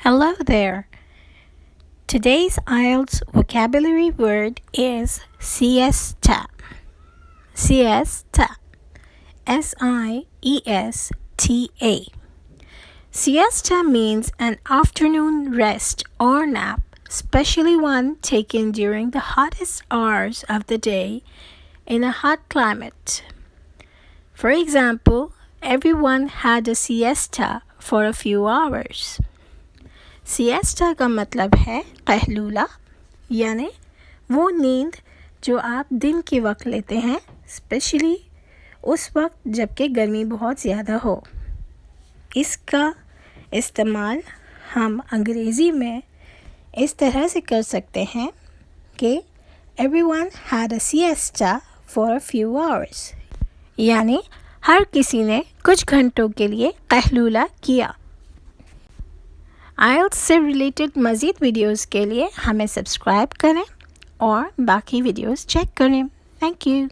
Hello there. Today's Ielts vocabulary word is siesta. Siesta. S-I-E-S-T-A. Siesta means an afternoon rest or nap, especially one taken during the hottest hours of the day in a hot climate. For example, everyone had a siesta for a few hours. Siesta का मतलब है कहलूला, यानी वो नींद जो आप दिन के वक्त लेते हैं, स्पेशली उस वक्त जबकि गर्मी बहुत ज़्यादा हो। इसका इस्तेमाल हम अंग्रेज़ी में इस तरह से कर सकते हैं कि everyone had a siesta for a few hours, यानी हर किसी ने कुछ घंटों के लिए कहलूला किया। आइल्स से रिलेटेड मज़ीद वीडियोस के लिए हमें सब्सक्राइब करें और बाकी वीडियोस चेक करें। Thank you.